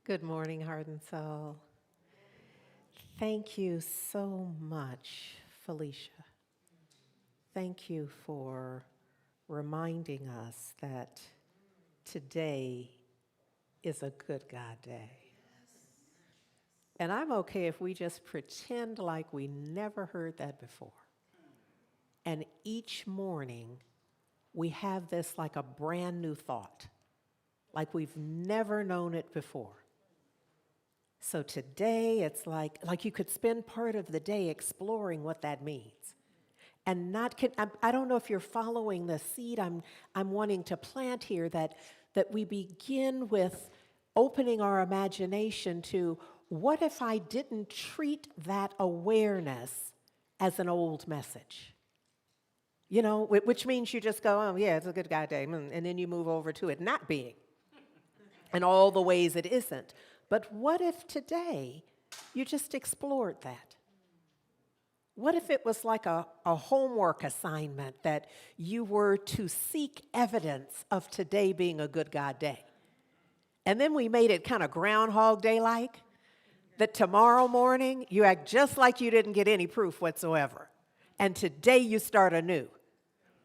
Good morning, Heart and Soul. Thank you so much, Felicia. Thank you for reminding us that today is a good God day. And I'm okay if we just pretend like we never heard that before. And each morning, we have this like a brand new thought, like we've never known it before. So today, it's like you could spend part of the day exploring what that means. And I don't know if you're following the seed I'm wanting to plant here, that we begin with opening our imagination to what if I didn't treat that awareness as an old message? You know, which means you just go, oh, yeah, it's a good guy day, and then you move over to it not being, and all the ways it isn't. But what if today you just explored that? What if it was like a homework assignment that you were to seek evidence of today being a good God day? And then we made it kind of Groundhog Day-like, that tomorrow morning you act just like you didn't get any proof whatsoever. And today you start anew,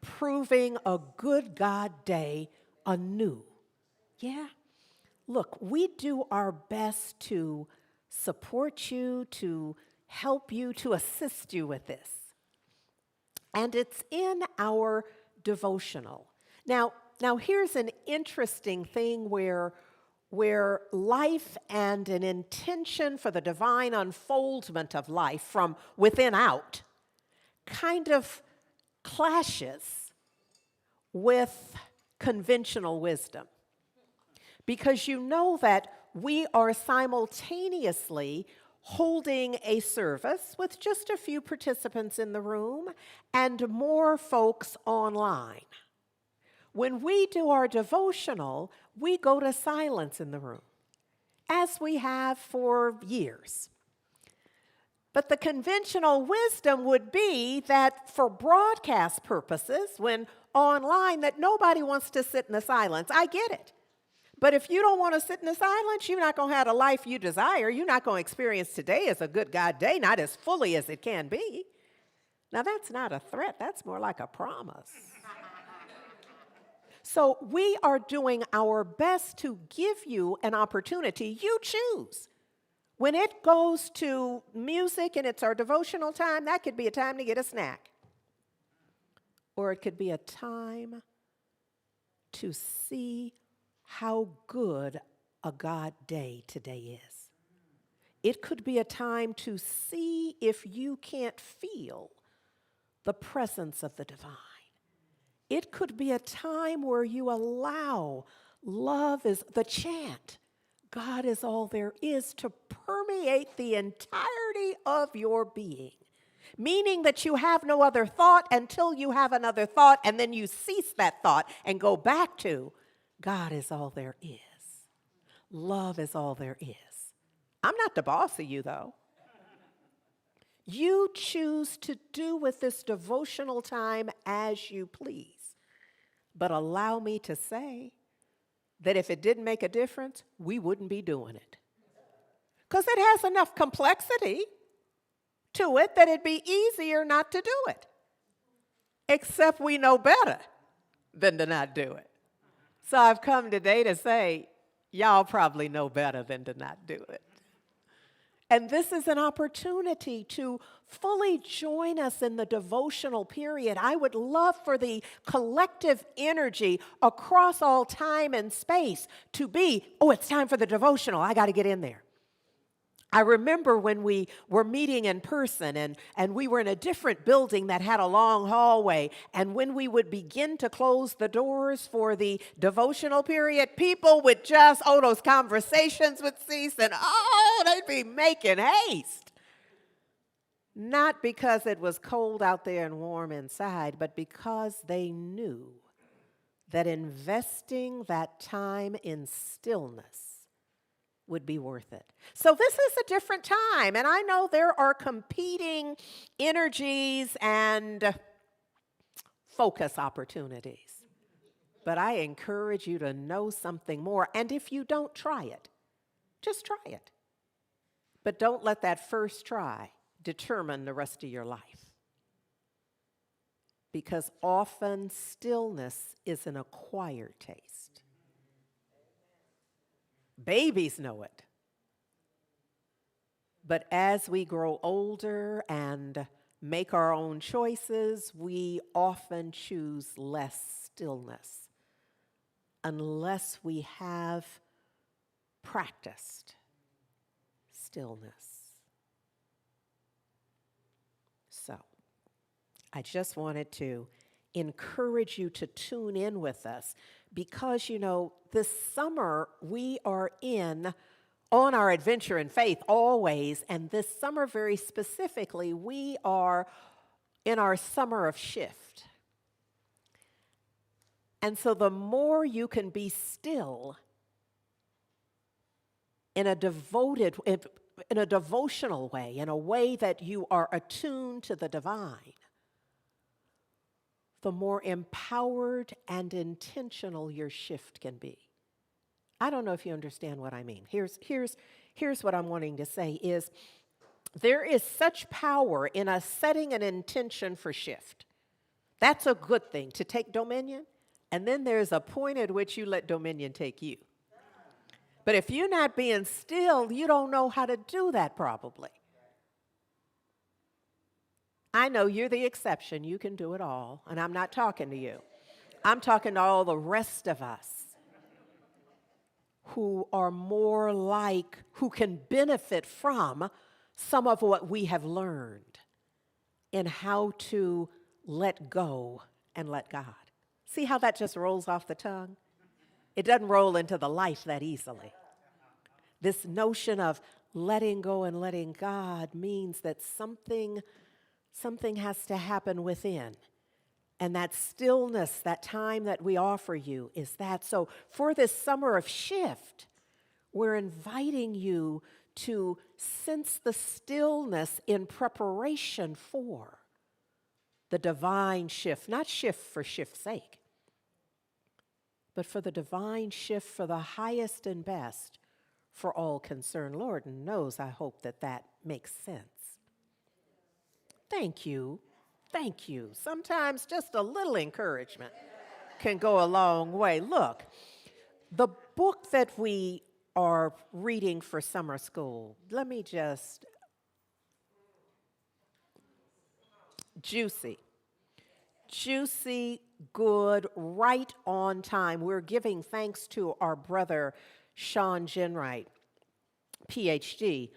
proving a good God day anew. Yeah? Look, we do our best to support you, to help you, to assist you with this. And it's in our devotional. Now here's an interesting thing where life and an intention for the divine unfoldment of life from within out kind of clashes with conventional wisdom. Because you know that we are simultaneously holding a service with just a few participants in the room and more folks online. When we do our devotional, we go to silence in the room, as we have for years. But the conventional wisdom would be that for broadcast purposes, when online, that nobody wants to sit in the silence. I get it. But if you don't want to sit in the silence, you're not going to have the life you desire. You're not going to experience today as a good God day, not as fully as it can be. Now, that's not a threat. That's more like a promise. So we are doing our best to give you an opportunity. You choose. When it goes to music and it's our devotional time, that could be a time to get a snack. Or it could be a time to see how good a God day today is. It could be a time to see if you can't feel the presence of the divine. It could be a time where you allow love is the chant, God is all there is, to permeate the entirety of your being. Meaning that you have no other thought until you have another thought, and then you cease that thought and go back to God is all there is. Love is all there is. I'm not the boss of you, though. You choose to do with this devotional time as you please. But allow me to say that if it didn't make a difference, we wouldn't be doing it. Because it has enough complexity to it that it'd be easier not to do it. Except we know better than to not do it. So I've come today to say, y'all probably know better than to not do it. And this is an opportunity to fully join us in the devotional period. I would love for the collective energy across all time and space to be, oh, it's time for the devotional. I got to get in there. I remember when we were meeting in person and we were in a different building that had a long hallway. And when we would begin to close the doors for the devotional period, people would just, those conversations would cease and, they'd be making haste. Not because it was cold out there and warm inside, but because they knew that investing that time in stillness would be worth it. So this is a different time, and I know there are competing energies and focus opportunities. But I encourage you to know something more, and if you don't, try it. Just try it. But don't let that first try determine the rest of your life. Because often stillness is an acquired taste. Babies know it. But as we grow older and make our own choices, we often choose less stillness unless we have practiced stillness. So, I just wanted to encourage you to tune in with us because, this summer we are on our adventure in faith always, and this summer very specifically, we are in our summer of shift. And so the more you can be still in a devotional way, in a way that you are attuned to the divine, the more empowered and intentional your shift can be. I don't know if you understand what I mean. Here's what I'm wanting to say is there is such power in us setting an intention for shift. That's a good thing, to take dominion. And then there's a point at which you let dominion take you. But if you're not being still, you don't know how to do that probably. I know you're the exception. You can do it all. And I'm not talking to you. I'm talking to all the rest of us who are more like, who can benefit from some of what we have learned in how to let go and let God. See how that just rolls off the tongue? It doesn't roll into the life that easily. This notion of letting go and letting God means that something has to happen within. And that stillness, that time that we offer you is that. So for this summer of shift, we're inviting you to sense the stillness in preparation for the divine shift, not shift for shift's sake, but for the divine shift for the highest and best for all concerned. Lord knows I hope that makes sense. Thank you. Thank you. Sometimes just a little encouragement can go a long way. Look, the book that we are reading for summer school, let me just, juicy, good, right on time. We're giving thanks to our brother, Sean Jenwright, PhD.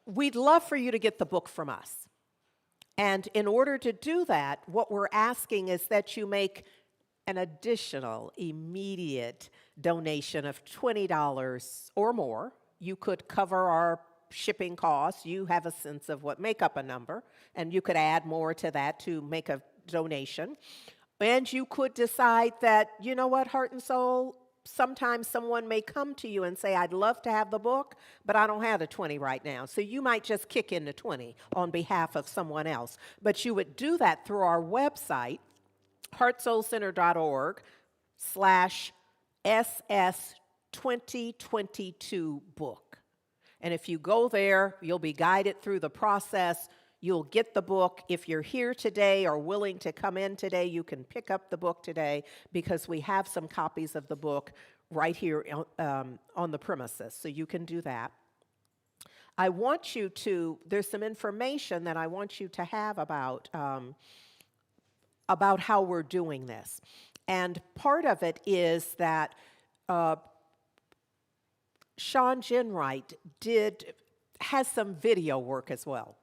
We'd love for you to get the book from us. And in order to do that, what we're asking is that you make an additional immediate donation of $20 or more. You could cover our shipping costs. You have a sense of what, make up a number, and you could add more to that to make a donation. And you could decide that, you know what, heart and soul, sometimes someone may come to you and say, I'd love to have the book, but I don't have the 20 right now. So you might just kick in the 20 on behalf of someone else. But you would do that through our website, heartsoulcenter.org/SS2022 book. And if you go there, you'll be guided through the process. You'll get the book. If you're here today or willing to come in today, you can pick up the book today because we have some copies of the book right here on the premises, so you can do that. I want you to, there's some information that I want you to have about how we're doing this. And part of it is that Sean Jenwright has some video work as well.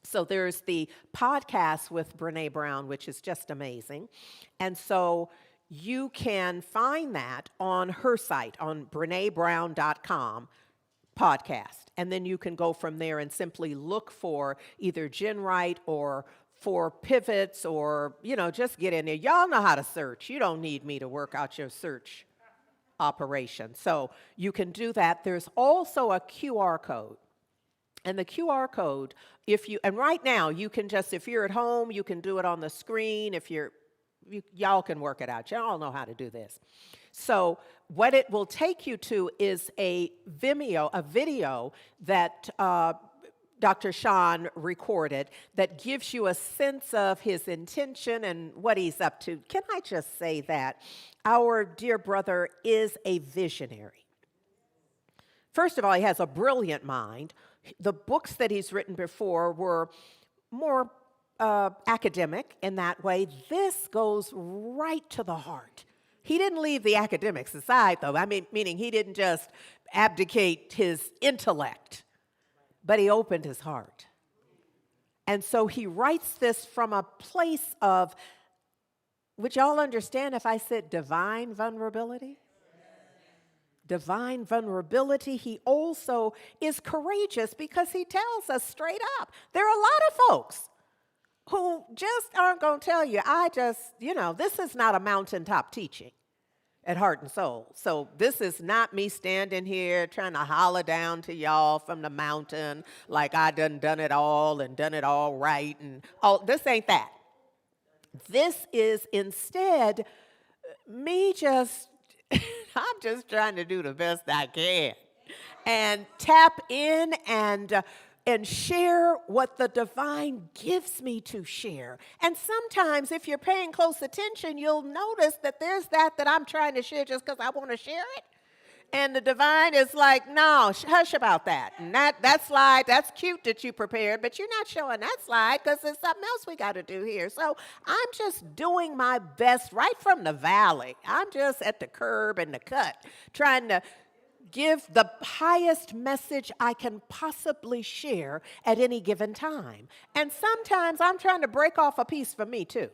So there's the podcast with Brene Brown, which is just amazing. And so you can find that on her site, on brenebrown.com podcast. And then you can go from there and simply look for either Jenwright or for pivots or, just get in there. Y'all know how to search. You don't need me to work out your search operation. So you can do that. There's also a QR code. And the QR code, and right now you can just, if you're at home, you can do it on the screen. Y'all can work it out. Y'all know how to do this. So what it will take you to is a video that Dr. Sean recorded that gives you a sense of his intention and what he's up to. Can I just say that our dear brother is a visionary? First of all, he has a brilliant mind. The books that he's written before were more academic in that way. This goes right to the heart. He didn't leave the academics aside, though. I mean, meaning he didn't just abdicate his intellect, but he opened his heart. And so he writes this from a place of, would y'all understand if I said divine vulnerability? Divine vulnerability. He also is courageous because he tells us straight up, there are a lot of folks who just aren't going to tell you, this is not a mountaintop teaching at Heart and Soul. So this is not me standing here trying to holler down to y'all from the mountain like I done it all and done it all right. And all. This ain't that. This is instead me I'm just trying to do the best I can and tap in and share what the divine gives me to share. And sometimes if you're paying close attention, you'll notice that there's that I'm trying to share just because I want to share it. And the divine is like, no, hush about that. And that slide, that's cute that you prepared, but you're not showing that slide because there's something else we got to do here. So I'm just doing my best right from the valley. I'm just at the curb and the cut, trying to give the highest message I can possibly share at any given time. And sometimes I'm trying to break off a piece for me too.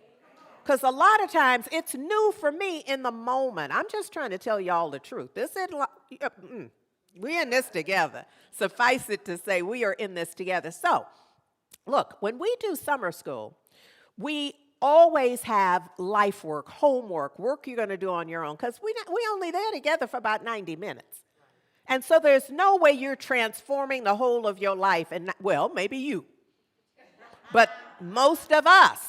Because a lot of times it's new for me in the moment. I'm just trying to tell y'all the truth. We're in this together. Suffice it to say, we are in this together. So, look, when we do summer school, we always have life work, homework, work you're going to do on your own. Because we only there together for about 90 minutes. And so there's no way you're transforming the whole of your life. And, well, maybe you. But most of us,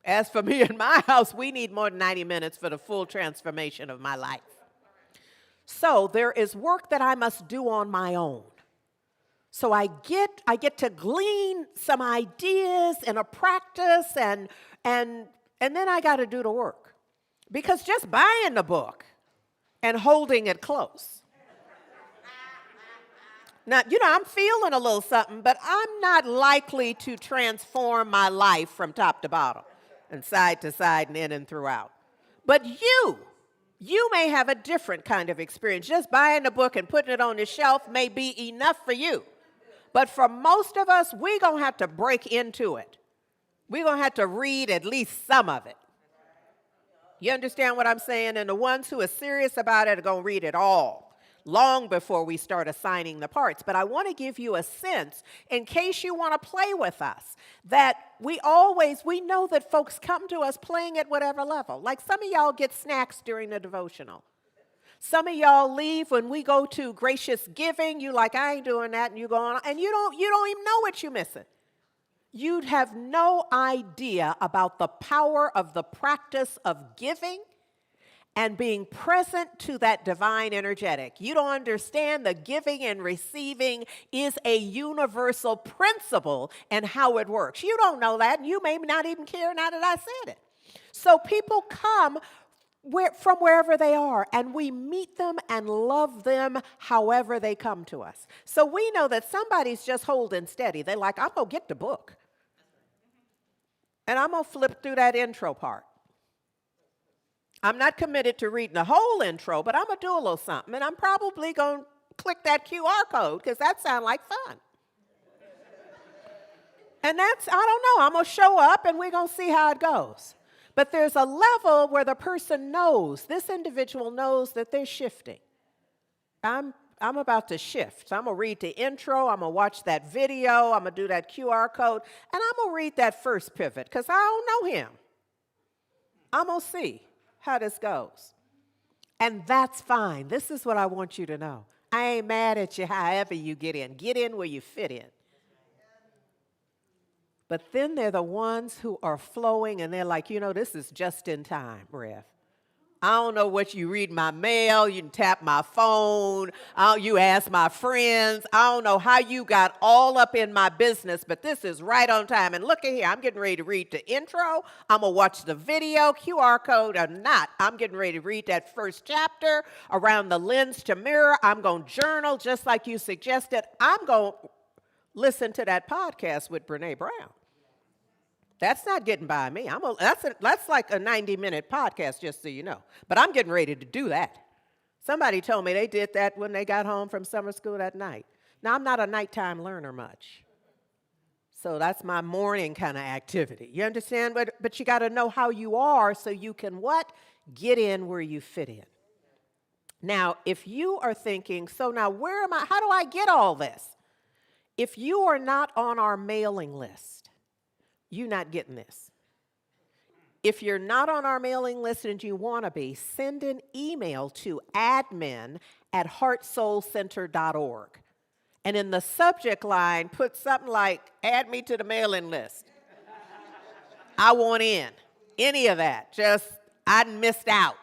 as for me and my house, we need more than 90 minutes for the full transformation of my life. So there is work that I must do on my own. So I get to glean some ideas and a practice, and then I got to do the work. Because just buying the book and holding it close. Now, I'm feeling a little something, but I'm not likely to transform my life from top to bottom and side to side and in and throughout. But you may have a different kind of experience. Just buying a book and putting it on the shelf may be enough for you. But for most of us, we're going to have to break into it. We're going to have to read at least some of it. You understand what I'm saying? And the ones who are serious about it are going to read it all long before we start assigning the parts. But I want to give you a sense, in case you want to play with us, that we know that folks come to us playing at whatever level. Like some of y'all get snacks during the devotional. Some of y'all leave when we go to gracious giving. You like, I ain't doing that, and you go on, and you don't even know what you're missing. You'd have no idea about the power of the practice of giving and being present to that divine energetic. You don't understand the giving and receiving is a universal principle and how it works. You don't know that, and you may not even care now that I said it. So people come from wherever they are, and we meet them and love them however they come to us. So we know that somebody's just holding steady. They're like, I'm going to get the book, and I'm going to flip through that intro part. I'm not committed to reading the whole intro, but I'm going to do a little something, and I'm probably going to click that QR code because that sounds like fun. And I don't know, I'm going to show up, and we're going to see how it goes. But there's a level where the person knows, this individual knows that they're shifting. I'm about to shift. So I'm going to read the intro, I'm going to watch that video, I'm going to do that QR code, and I'm going to read that first pivot because I don't know him. I'm going to see how this goes. And that's fine. This is what I want you to know. I ain't mad at you however you get in. Get in where you fit in. But then they're the ones who are flowing and they're like, this is just in time, Rev. I don't know what you read my mail, you can tap my phone, you ask my friends. I don't know how you got all up in my business, but this is right on time. And look at here, I'm getting ready to read the intro. I'm going to watch the video, QR code or not. I'm getting ready to read that first chapter around the lens to mirror. I'm going to journal just like you suggested. I'm going to listen to that podcast with Brene Brown. That's not getting by me. That's like a 90-minute podcast, just so you know. But I'm getting ready to do that. Somebody told me they did that when they got home from summer school that night. Now, I'm not a nighttime learner much. So that's my morning kind of activity. You understand? But you got to know how you are so you can what? Get in where you fit in. Now, if you are thinking, so now where am I? How do I get all this? If you are not on our mailing list, you're not getting this. If you're not on our mailing list and you want to be, send an email to admin@heartsoulcenter.org. And in the subject line, put something like, add me to the mailing list. I want in. Any of that. Just, I missed out.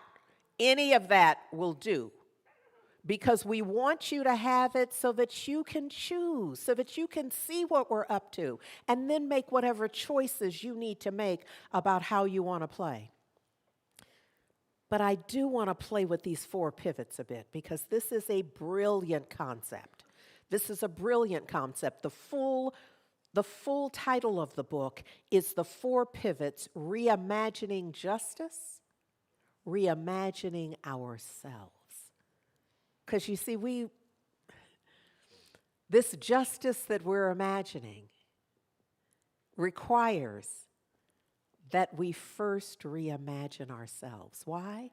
Any of that will do. Because we want you to have it so that you can choose, so that you can see what we're up to, and then make whatever choices you need to make about how you want to play. But I do want to play with these 4 pivots a bit, because this is a brilliant concept. This is a brilliant concept. The full title of the book is The 4 Pivots: Reimagining Justice, Reimagining Ourselves. Because you see, this justice that we're imagining requires that we first reimagine ourselves. Why?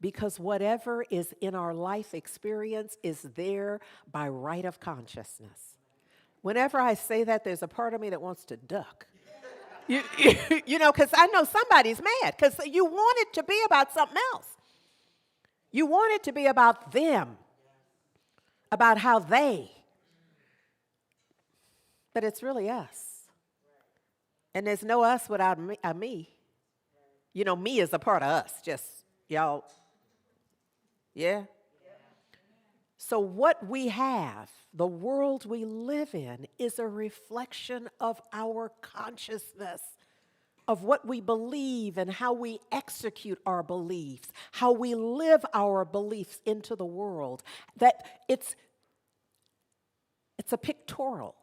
Because whatever is in our life experience is there by right of consciousness. Whenever I say that, there's a part of me that wants to duck. You know, because I know somebody's mad, because you want it to be about something else. You want it to be about them. About how they, but it's really us. And there's no us without me. You know, me is a part of us, just y'all, yeah? So what we have, the world we live in, is a reflection of our consciousness, of what we believe and how we execute our beliefs, how we live our beliefs into the world. That it's a pictorial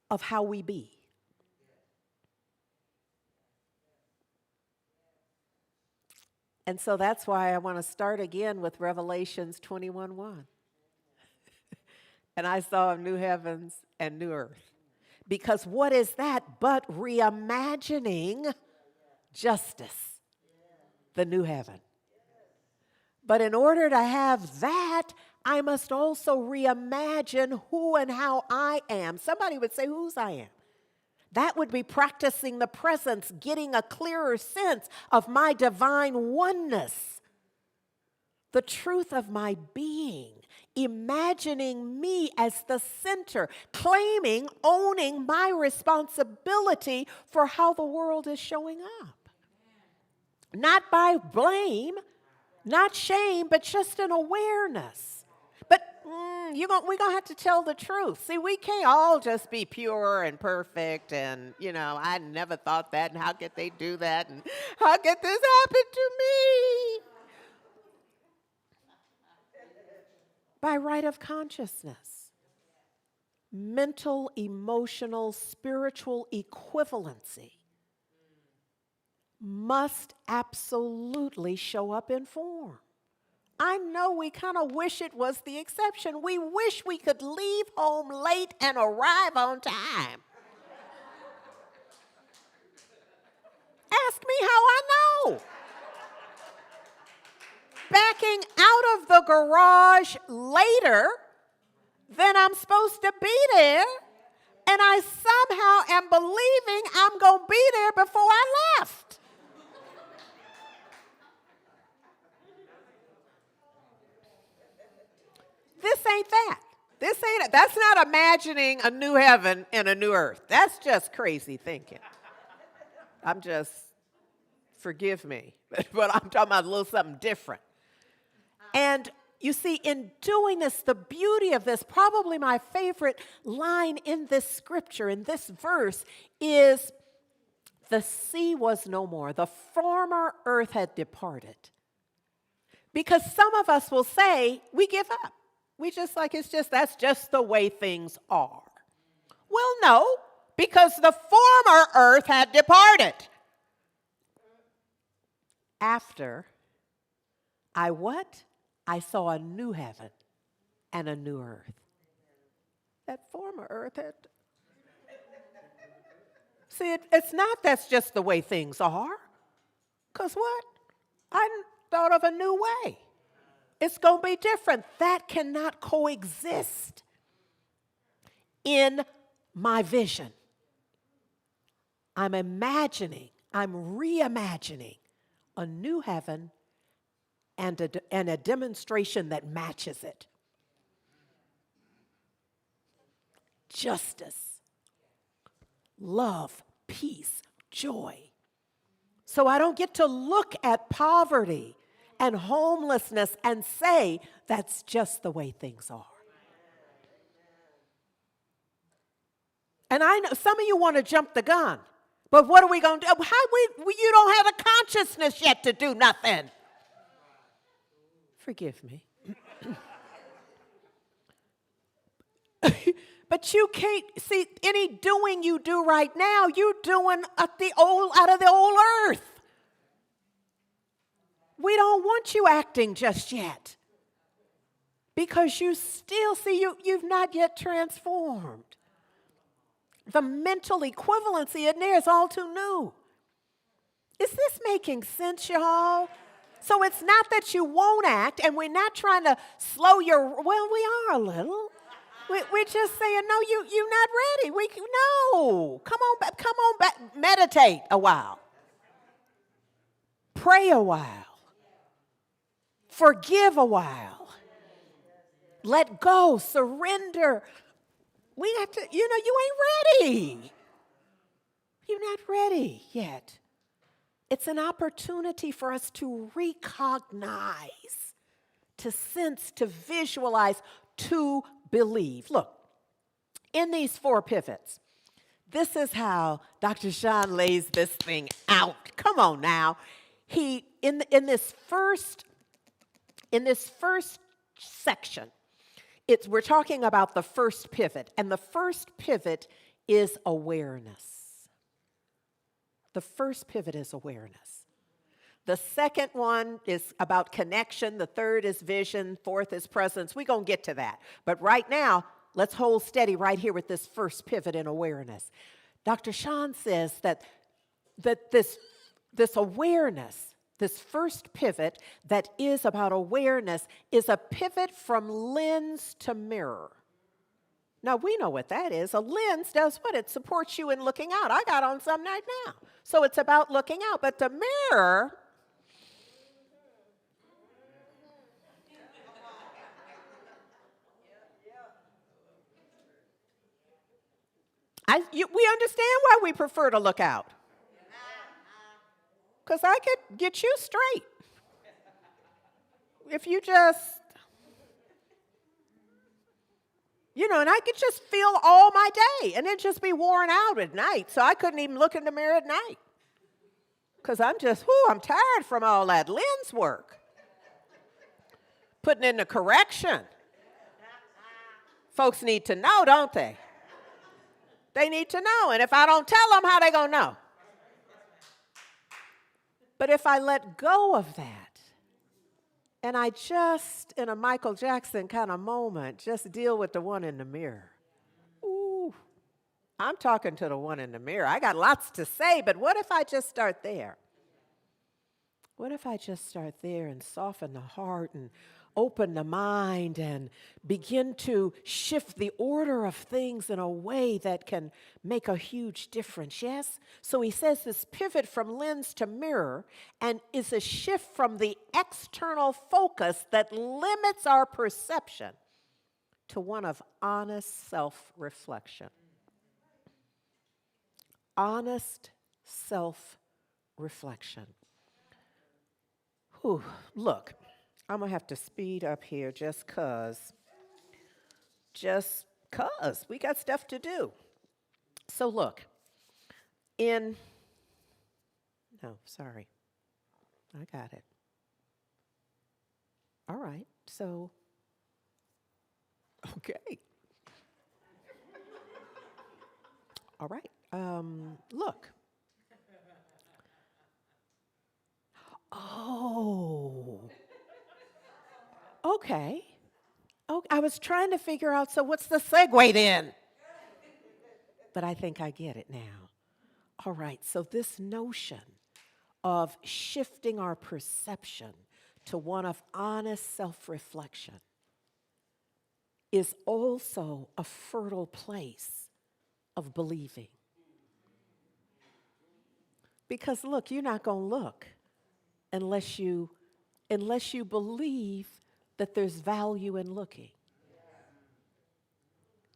of how we be. And so that's why I want to start again with Revelations 21:1. And I saw a new heavens and new earth. Because what is that but reimagining justice, the new heaven? But in order to have that, I must also reimagine who and how I am. Somebody would say, whose I am? That would be practicing the presence, getting a clearer sense of my divine oneness, the truth of my being, imagining me as the center, claiming, owning my responsibility for how the world is showing up. Not by blame, not shame, but just an awareness. But we're going to have to tell the truth. See, we can't all just be pure and perfect and, you know, I never thought that, and how could they do that, and how could this happen to me? By right of consciousness. Mental, emotional, spiritual equivalency must absolutely show up in form. I know we kind of wish it was the exception. We wish we could leave home late and arrive on time. Ask me how I know. Backing out of the garage later than I'm supposed to be there, and I somehow am believing I'm going to be there before I left. This ain't that. This ain't it. That's not imagining a new heaven and a new earth. That's just crazy thinking. I'm just Forgive me, but I'm talking about a little something different. And you see, in doing this, the beauty of this, probably my favorite line in this scripture, in this verse, is the sea was no more. The former earth had departed. Because some of us will say, we give up. We just like, that's just the way things are. Well, no, because the former earth had departed. After I what? I saw a new heaven and a new earth. That former earth had. See, it's not that's just the way things are. Because what? I thought of a new way. It's going to be different. That cannot coexist in my vision. I'm reimagining a new heaven and a demonstration that matches it. Justice, love, peace, joy. So I don't get to look at poverty and homelessness and say that's just the way things are. And I know some of you want to jump the gun, but what are we going to do? You don't have a consciousness yet to do nothing. Forgive me. But you can't see any doing you do right now. You're doing out of the old earth. We don't want you acting just yet because you still see you've not yet transformed. The mental equivalency in there is all too new. Is this making sense, y'all? So it's not that you won't act, and we're not trying to slow well, we are a little. We're just saying, no, you're not ready. No, come on back, meditate a while. Pray a while. Forgive a while. Let go, surrender. We have to, you ain't ready. You're not ready yet. It's an opportunity for us to recognize, to sense, to visualize, to believe. Look, in these 4 pivots, this is how Dr. Sean lays this thing out. Come on now. He in this first section, we're talking about the first pivot, and the first pivot is awareness. The first pivot is awareness. The second one is about connection. The third is vision. Fourth is presence. We're going to get to that. But right now, let's hold steady right here with this first pivot in awareness. Dr. Sean says that this awareness, this first pivot that is about awareness, is a pivot from lens to mirror. Now, we know what that is. A lens does what? It supports you in looking out. I got on some right now. So it's about looking out. But the mirror, we understand why we prefer to look out. Because I could get you straight. If you just, and I could just feel all my day and then just be worn out at night. So I couldn't even look in the mirror at night. Because I'm tired from all that lens work. Putting in the correction. Folks need to know, don't they? They need to know. And if I don't tell them, how they going to know? But if I let go of that, and I just, in a Michael Jackson kind of moment, just deal with the one in the mirror. Ooh, I'm talking to the one in the mirror. I got lots to say, but what if I just start there? What if I just start there and soften the heart and open the mind and begin to shift the order of things in a way that can make a huge difference, yes? So he says this pivot from lens to mirror and is a shift from the external focus that limits our perception to one of honest self-reflection. Honest self-reflection. Ooh, look, I'm going to have to speed up here just 'cause. Just 'cause we got stuff to do. So look, in, no, sorry, I got it. All right, so, okay. All right, look. Oh, okay. Oh, I was trying to figure out, so what's the segue then? But I think I get it now. All right, so this notion of shifting our perception to one of honest self reflection is also a fertile place of believing. Because look, you're not going to look unless you believe that there's value in looking.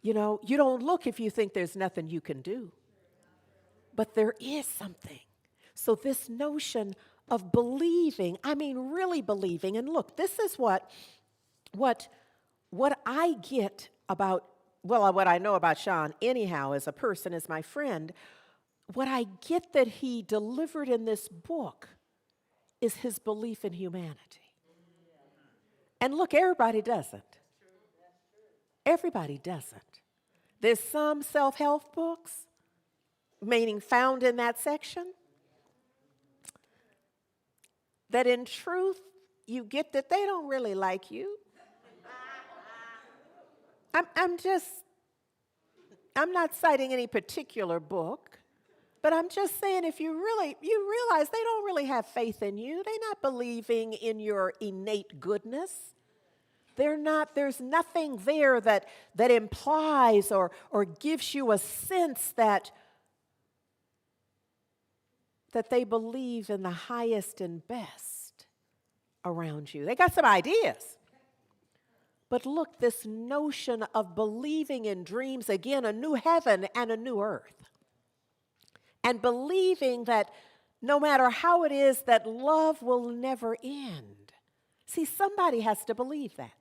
You know, you don't look if you think there's nothing you can do. But there is something. So this notion of believing, I mean really believing, and look, this is what I get about, well, what I know about Sean anyhow as a person, as my friend, what I get that he delivered in this book is his belief in humanity. And look, everybody doesn't. Everybody doesn't. There's some self-help books, meaning found in that section, that in truth, you get that they don't really like you. I'm not citing any particular book, but I'm just saying if you realize they don't really have faith in you. They're not believing in your innate goodness. There's nothing there that implies or gives you a sense that they believe in the highest and best around you. They got some ideas. But look, this notion of believing in dreams, again, a new heaven and a new earth. And believing that no matter how it is, that love will never end. See, somebody has to believe that.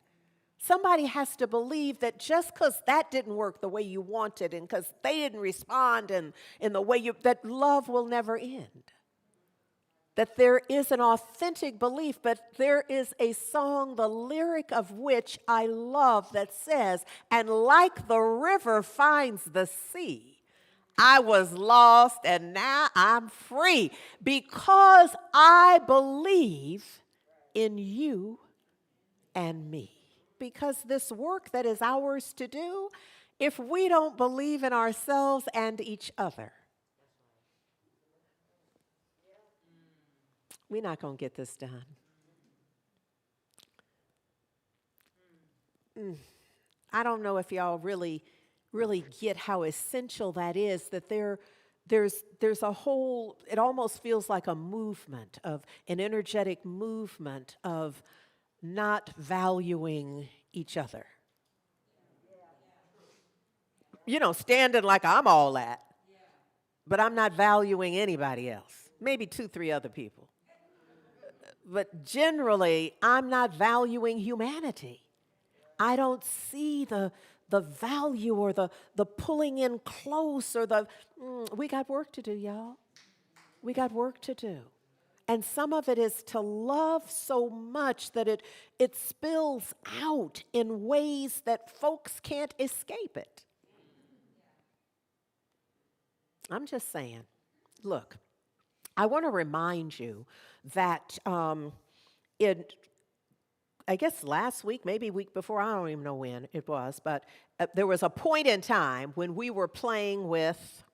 Somebody has to believe that just because that didn't work the way you wanted and because they didn't respond in the way that love will never end. That there is an authentic belief, but there is a song, the lyric of which I love, that says, and like the river finds the sea, I was lost and now I'm free because I believe in you and me. Because this work that is ours to do, if we don't believe in ourselves and each other, we're not going to get this done. I don't know if y'all really get how essential that is, that there's a whole, it almost feels like a movement, of an energetic movement of not valuing each other. You know, standing like I'm all that, but I'm not valuing anybody else. Maybe 2-3 other people. But generally, I'm not valuing humanity. I don't see the value or the pulling in close or we got work to do, y'all. We got work to do. And some of it is to love so much that it spills out in ways that folks can't escape it. I'm just saying, look, I want to remind you that I guess last week, maybe week before, I don't even know when it was, but there was a point in time when we were playing with,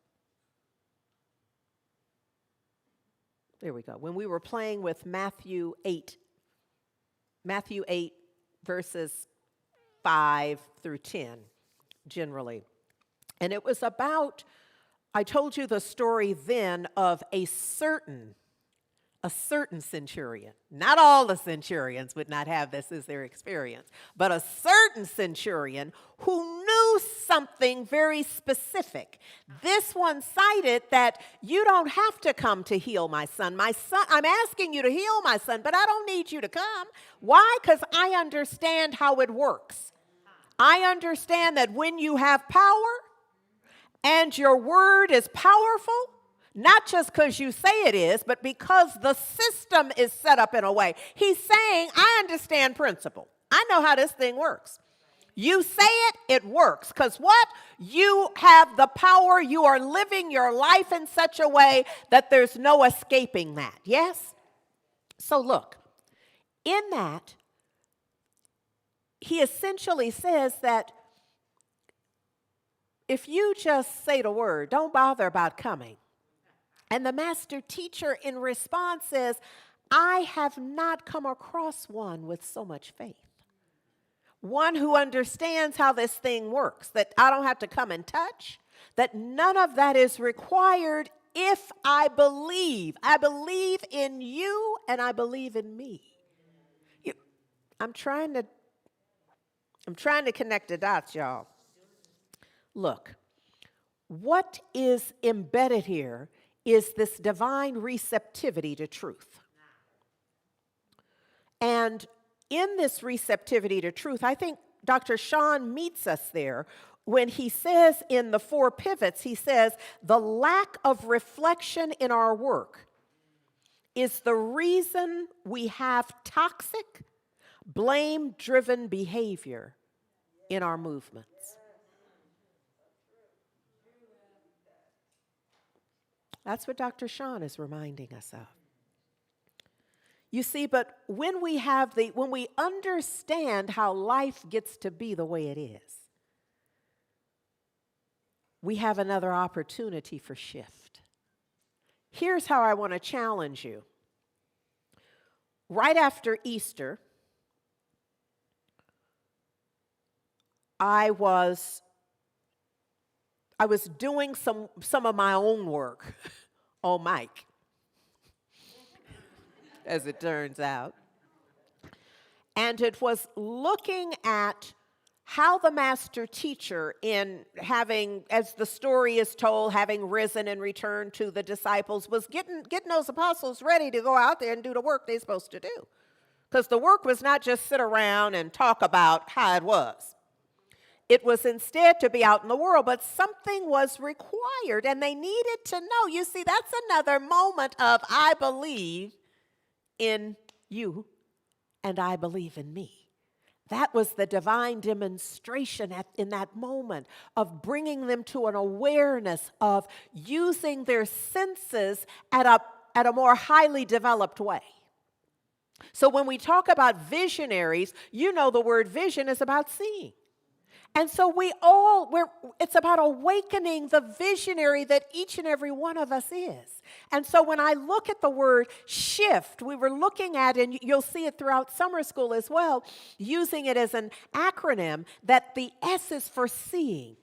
when we were playing with Matthew 8 verses 5 through 10, generally. And it was about, I told you the story then of a certain a certain centurion. Not all the centurions would not have this as their experience, but a certain centurion who knew something very specific. This one cited that you don't have to come to heal my son. My son, I'm asking you to heal my son, but I don't need you to come. Why? Because I understand how it works. I understand that when you have power and your word is powerful, not just because you say it is, but because the system is set up in a way. He's saying, I understand principle. I know how this thing works. You say it, it works. Because what? You have the power. You are living your life in such a way that there's no escaping that. Yes? So look, in that, he essentially says that if you just say the word, don't bother about coming. And the master teacher in response says, I have not come across one with so much faith. One who understands how this thing works, that I don't have to come and touch, that none of that is required if I believe. I believe in you and I believe in me. I'm trying to connect the dots, y'all. Look, what is embedded here is this divine receptivity to truth. And in this receptivity to truth, I think Dr. Sean meets us there when he says in the 4 pivots, he says, the lack of reflection in our work is the reason we have toxic, blame-driven behavior in our movements. That's what Dr. Sean is reminding us of. You see, but when we understand how life gets to be the way it is, we have another opportunity for shift. Here's how I want to challenge you. Right after Easter, I was doing some of my own work on Mike, as it turns out. And it was looking at how the master teacher, in having, as the story is told, having risen and returned to the disciples, was getting those apostles ready to go out there and do the work they're supposed to do. Because the work was not just sit around and talk about how it was. It was instead to be out in the world, but something was required, and they needed to know. You see, that's another moment of I believe in you, and I believe in me. That was the divine demonstration in that moment of bringing them to an awareness of using their senses at a more highly developed way. So when we talk about visionaries, you know the word vision is about seeing. And so it's about awakening the visionary that each and every one of us is. And so when I look at the word shift, we were looking at, and you'll see it throughout summer school as well, using it as an acronym, that the S is for seeing.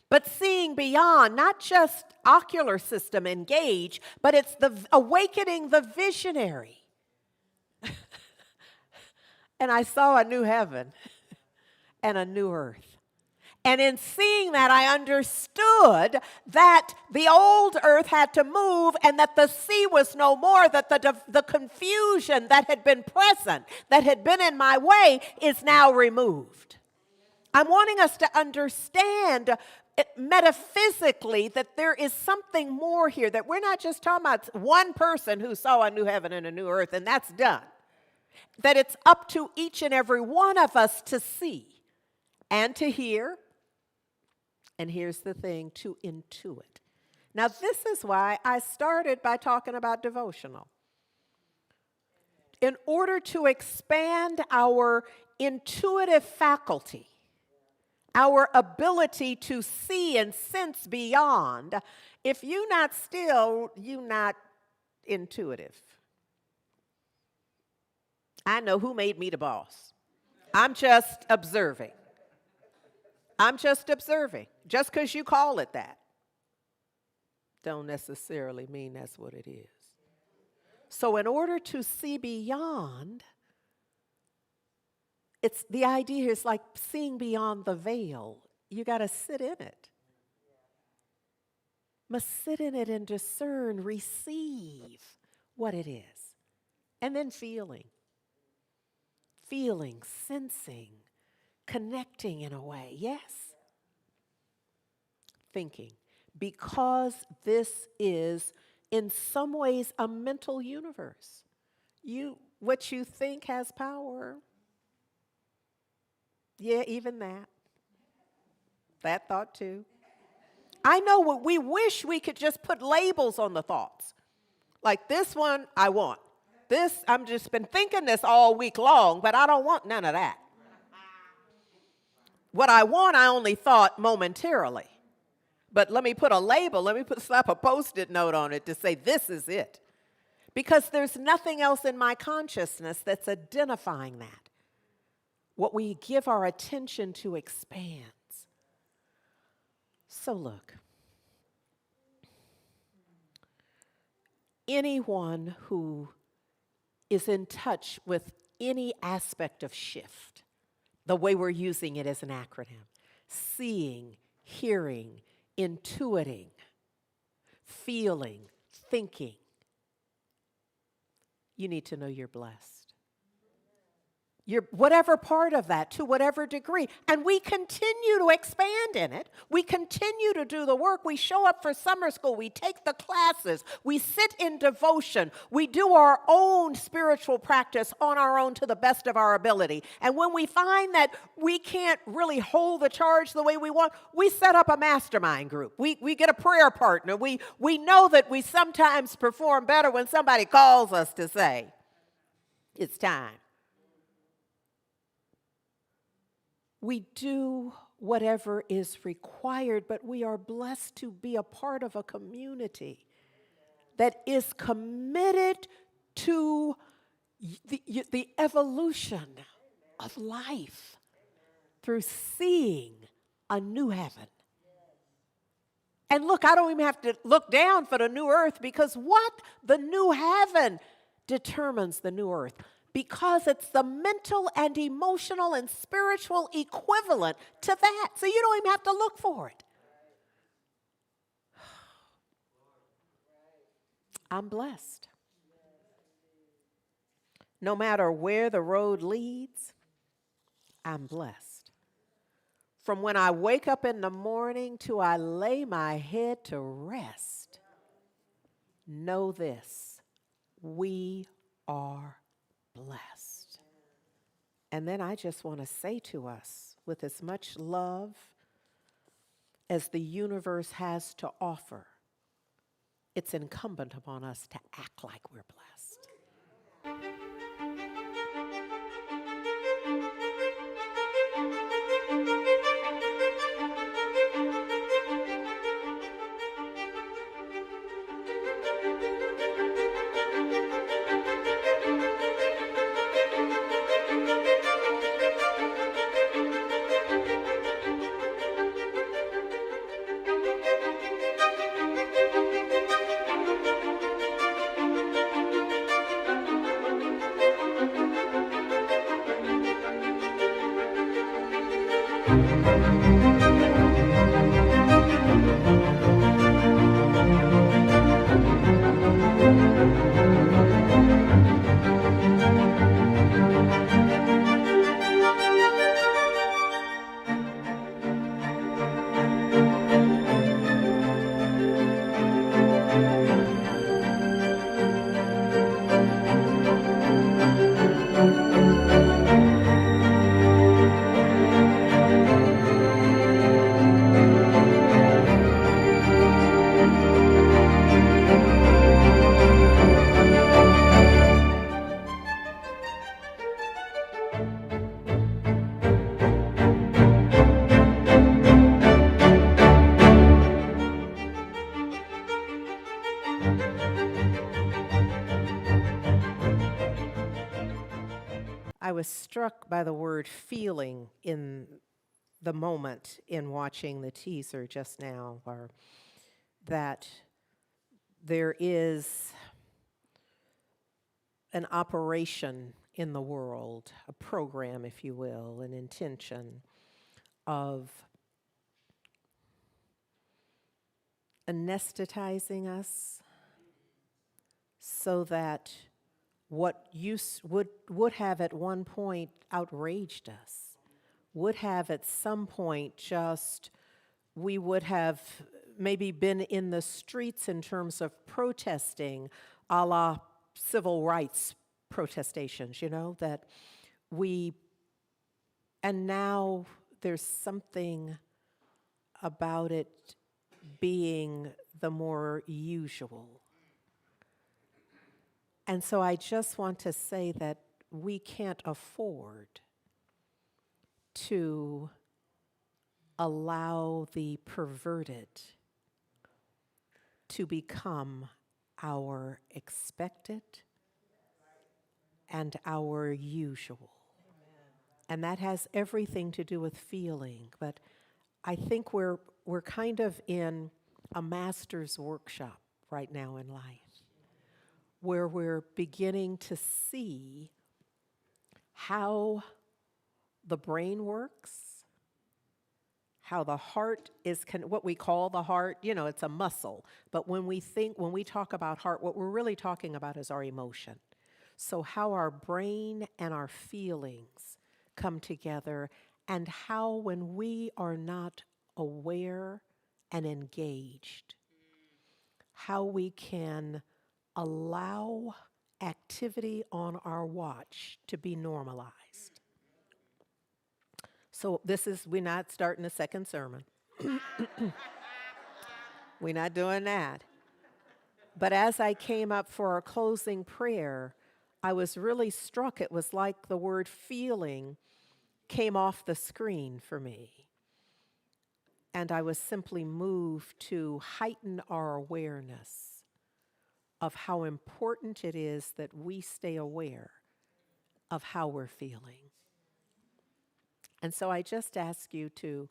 But seeing beyond, not just ocular system engage, but it's the awakening the visionary. And I saw a new heaven and a new earth. And in seeing that, I understood that the old earth had to move and that the sea was no more, that the confusion that had been present, that had been in my way, is now removed. I'm wanting us to understand metaphysically that there is something more here, that we're not just talking about one person who saw a new heaven and a new earth and that's done. That it's up to each and every one of us to see and to hear, and here's the thing, to intuit. Now, this is why I started by talking about devotional. In order to expand our intuitive faculty, our ability to see and sense beyond, if you're not still, you're not intuitive. I know who made me the boss. I'm just observing. Just because you call it that, don't necessarily mean that's what it is. So in order to see beyond, it's the idea is like seeing beyond the veil. You got to sit in it. Must sit in it and discern, receive what it is. And then feeling, sensing, connecting in a way. Yes. Thinking. Because this is in some ways a mental universe. What you think has power. Yeah, even that. That thought too. I know what we wish we could just put labels on the thoughts. Like this one, I want. This, I'm just been thinking this all week long, but I don't want none of that. What I want, I only thought momentarily. But let me put a label, slap a Post-it note on it to say this is it. Because there's nothing else in my consciousness that's identifying that. What we give our attention to expands. So look, anyone who is in touch with any aspect of shift, the way we're using it as an acronym, seeing, hearing, intuiting, feeling, thinking, you need to know you're blessed. You're whatever part of that, to whatever degree. And we continue to expand in it. We continue to do the work. We show up for summer school. We take the classes. We sit in devotion. We do our own spiritual practice on our own to the best of our ability. And when we find that we can't really hold the charge the way we want, we set up a mastermind group. We get a prayer partner. We know that we sometimes perform better when somebody calls us to say, it's time. We do whatever is required, but we are blessed to be a part of a community that is committed to the evolution of life through seeing a new heaven. And look, I don't even have to look down for the new earth, because what? The new heaven determines the new earth. Because it's the mental and emotional and spiritual equivalent to that. So you don't even have to look for it. I'm blessed. No matter where the road leads, I'm blessed. From when I wake up in the morning to I lay my head to rest, know this, we are blessed. And then I just want to say to us, with as much love as the universe has to offer, it's incumbent upon us to act like we're blessed. I was struck by the word feeling in the moment in watching the teaser just now, or that there is an operation in the world, a program, if you will, an intention of anesthetizing us so that what would have at one point outraged us, would have at some point just, we would have maybe been in the streets in terms of protesting, a la civil rights protestations, that and now there's something about it being the more usual. And so I just want to say that we can't afford to allow the perverted to become our expected and our usual. And that has everything to do with feeling. But I think we're kind of in a master's workshop right now in life, where we're beginning to see how the brain works, how the heart is, what we call the heart, it's a muscle. But when we talk about heart, what we're really talking about is our emotion. So how our brain and our feelings come together, and how when we are not aware and engaged, how we can allow activity on our watch to be normalized. So we're not starting a second sermon. We're not doing that. But as I came up for our closing prayer, I was really struck. It was like the word feeling came off the screen for me. And I was simply moved to heighten our awareness of how important it is that we stay aware of how we're feeling. And so I just ask you to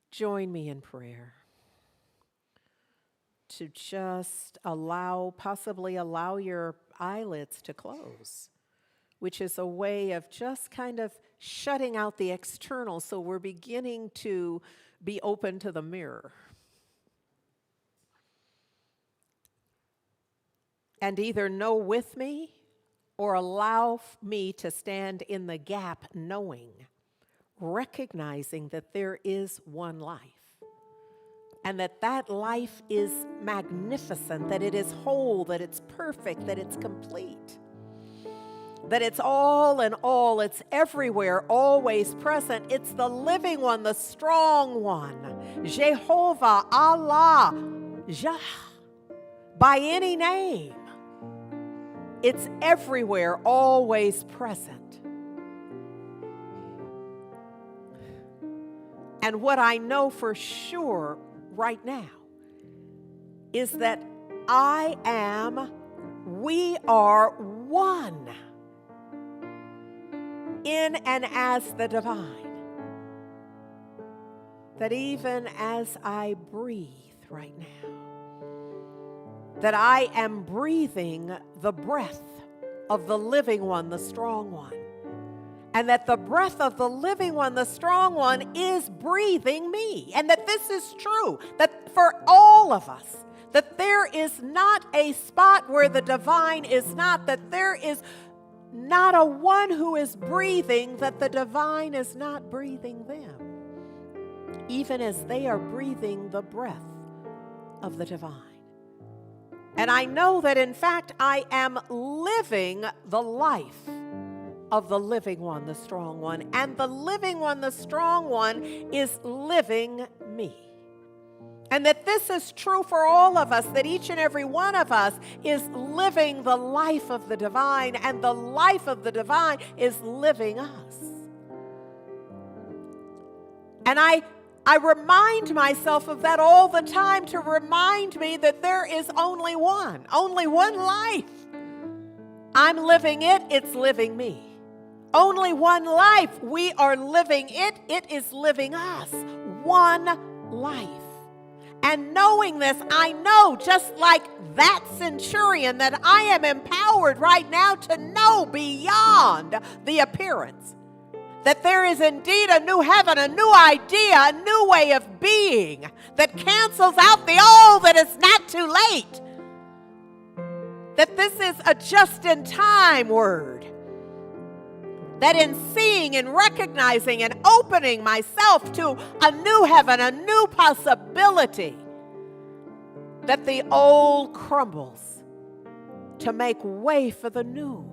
join me in prayer, to just possibly allow your eyelids to close, which is a way of just kind of shutting out the external, so we're beginning to be open to the mirror. And either know with me or allow me to stand in the gap, knowing, recognizing that there is one life. And that life is magnificent, that it is whole, that it's perfect, that it's complete. That it's all in all, it's everywhere, always present. It's the living one, the strong one. Jehovah, Allah, Jah, by any name. It's everywhere, always present. And what I know for sure right now is that we are one in and as the divine. That even as I breathe right now, that I am breathing the breath of the living one, the strong one. And that the breath of the living one, the strong one, is breathing me. And that this is true, that for all of us, that there is not a spot where the divine is not, that there is not a one who is breathing, that the divine is not breathing them, even as they are breathing the breath of the divine. And I know that, in fact, I am living the life of the living one, the strong one. And the living one, the strong one, is living me. And that this is true for all of us, that each and every one of us is living the life of the divine, and the life of the divine is living us. And I remind myself of that all the time, to remind me that there is only one life. I'm living it, it's living me. Only one life. We are living it, it is living us. One life. And knowing this, I know, just like that centurion, that I am empowered right now to know beyond the appearance that there is indeed a new heaven, a new idea, a new way of being that cancels out the old, that it's not too late. That this is a just-in-time word. That in seeing and recognizing and opening myself to a new heaven, a new possibility, that the old crumbles to make way for the new.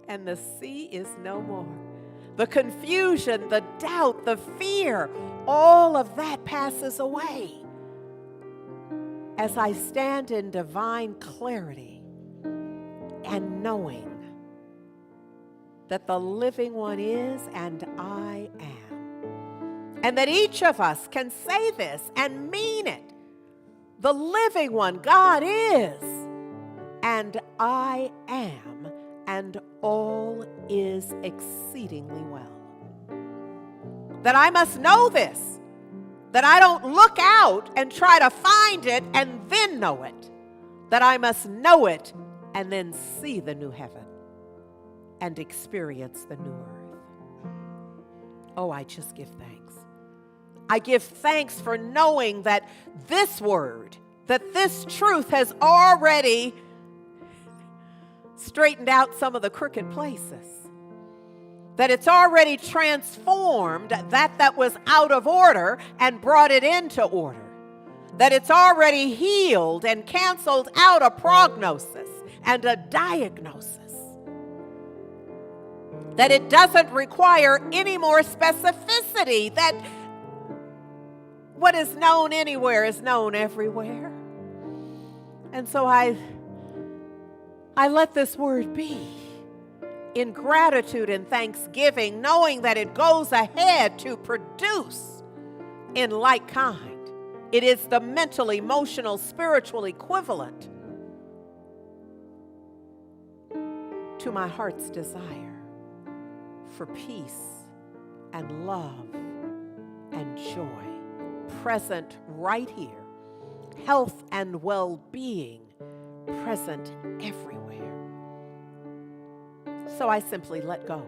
And the sea is no more. The confusion, the doubt, the fear, all of that passes away as I stand in divine clarity and knowing that the living one is and I am. And that each of us can say this and mean it. The living one, God is, and I am, and all is exceedingly well. That I must know this, that I don't look out and try to find it and then know it, that I must know it and then see the new heaven and experience the new earth. Oh, I just give thanks. I give thanks for knowing that this word, that this truth has already straightened out some of the crooked places. That it's already transformed that was out of order and brought it into order. That it's already healed and canceled out a prognosis and a diagnosis. That it doesn't require any more specificity. That what is known anywhere is known everywhere. And so I let this word be in gratitude and thanksgiving, knowing that it goes ahead to produce in like kind. It is the mental, emotional, spiritual equivalent to my heart's desire for peace and love and joy, present right here, health and well-being present everywhere. So I simply let go.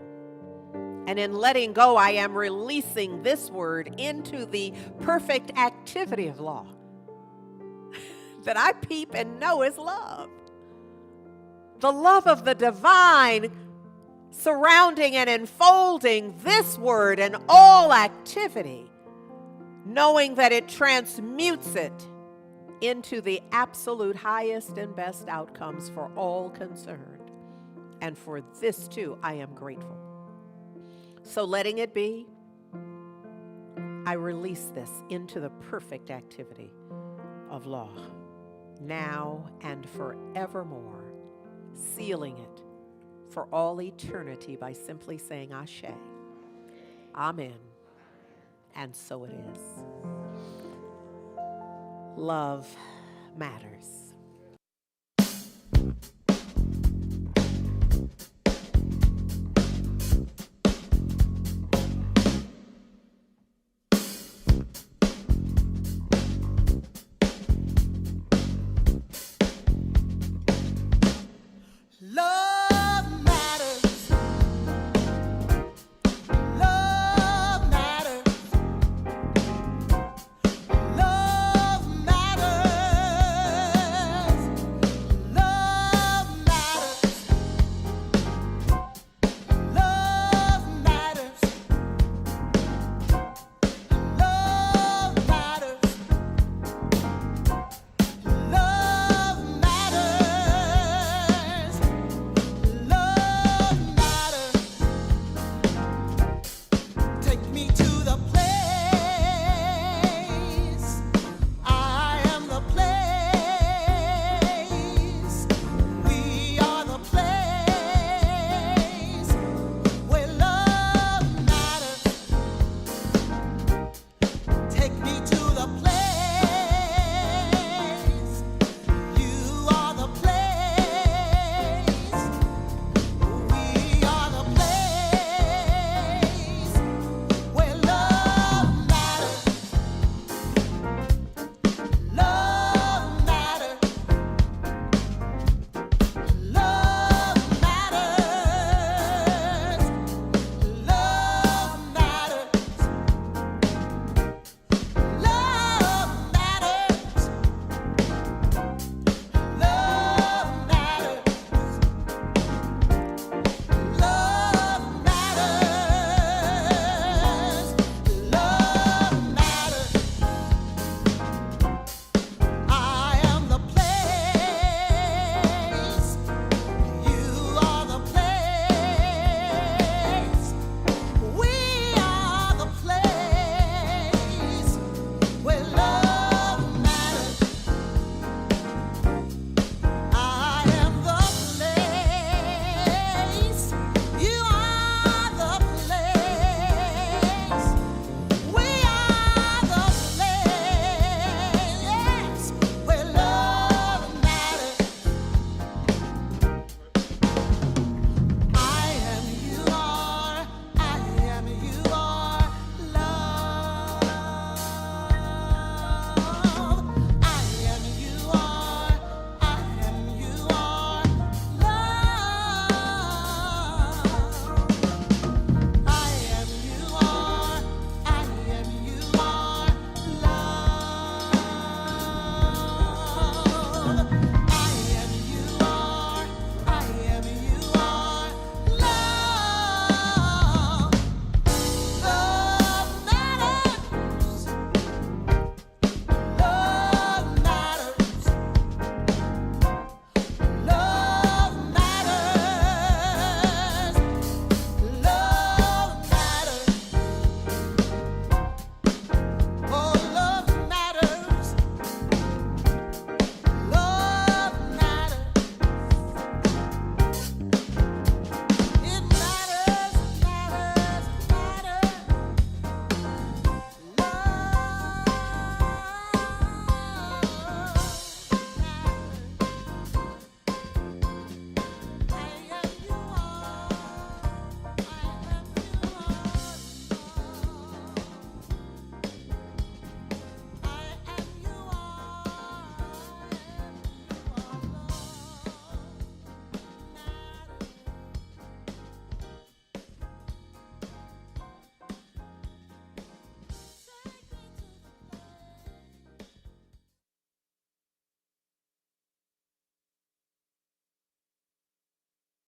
And in letting go, I am releasing this word into the perfect activity of law that I peep and know is love. The love of the divine surrounding and enfolding this word and all activity, knowing that it transmutes it into the absolute highest and best outcomes for all concerned. And for this too, I am grateful. So letting it be, I release this into the perfect activity of law, now and forevermore, sealing it for all eternity by simply saying Ashe, Amen, and so it is. Love matters.